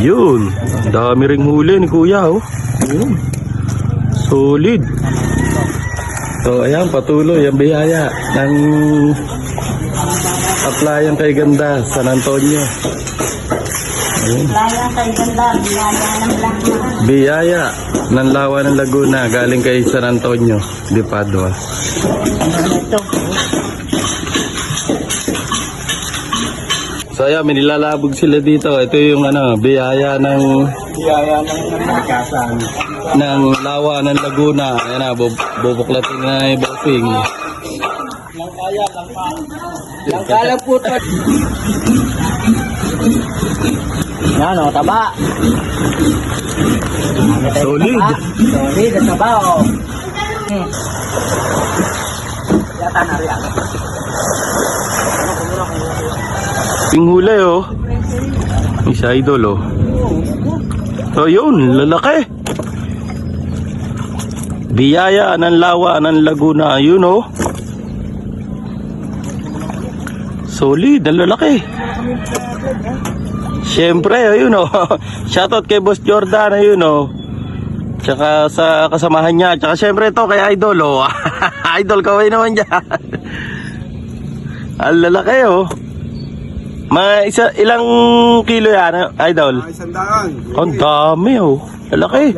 Yun. Dami ring huli ni kuya, oh. Yun. Solid. So, ayan, patuloy ang biyaya ng Aplayan kay Ganda, San Antonio. Ayun. Aplayan kay Ganda, biyaya ng Laguna. Biyaya ng Lawa ng Laguna, galing kay San Antonio de Padua. Ito. So ayan, may nilalabog sila dito. Ito yung biyaya ng ng Lawa ng Laguna. Ayan na, bubuklatin na yung boping. Langkala po ito. Yan o, taba. Solid. Solid, ang taba o. Yata na rin. Yung huli, oh. Isa idol, oh. So yun, lalaki. Biyaya ng Lawa ng Laguna. Yun, oh. Solid, ang lalaki. Siyempre, ayun, oh. Shoutout kay Boss Jordan, ayun, oh. Tsaka sa kasamahan niya. Tsaka siyempre ito kay Idol, oh. Idol, kaway naman dyan. Ang lalaki, oh. Ilang kilo yan, Idol? 100. Ang dami, oh. Lalaki.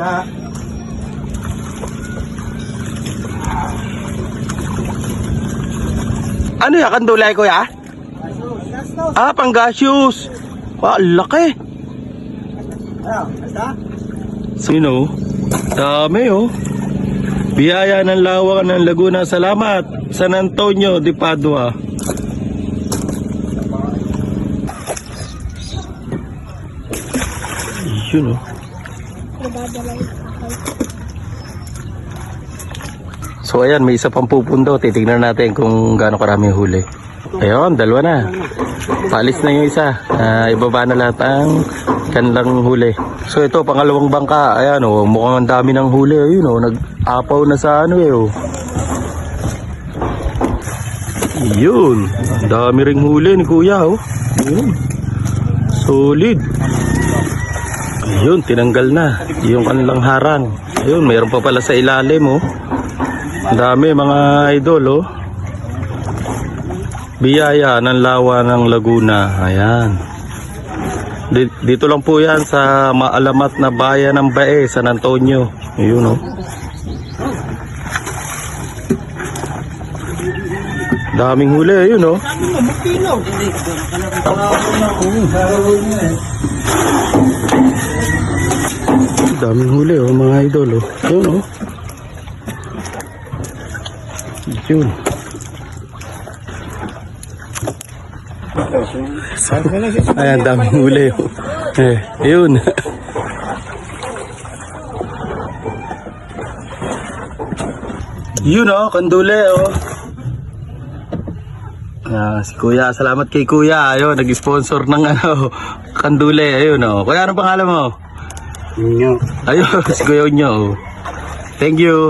Ano yan? Kandulay, kuya? Ah, panggasyus. Wow, laki. So, yun, oh. Dami, oh. Biyaya ng Lawa ng Laguna. Salamat, San Antonio de Padua. Yun, oh. So ayan, may isa pang pupundo. Titignan natin kung gaano karami huli. Ayun, dalawa na. Paalis na yung isa. Ibaba na lahat ang kanilang huli. So ito, pangalawang bangka. Ayan, oh, mukhang ang dami ng huli. Ayun, oh, nag-apaw na sa oh. Yun. Ang dami ring huli ni kuya, oh. Yun. Solid. Ayun, tinanggal na yung kanilang harang. Ayun, mayroon pa pala sa ilalim, oh. Ang dami mga idol, oh. Biyaya ng Lawa ng Laguna. Ayan. Dito lang po yan sa maalamat na bayan ng Bae, San Antonio. Ayun, oh. Daming huli, ayun, oh. Daming huli, oh, mga idol, oh. Ayun, oh. Yun. Ayan, daming huli, oh. Yun. Yun, oh, kandule, oh. Si kuya, salamat kay kuya. Ayun, nag-sponsor ng kandule. Ayun, oh. Kuya, ano pangalan mo? Inyo. Ayun, si Kuya Unyo. Thank you.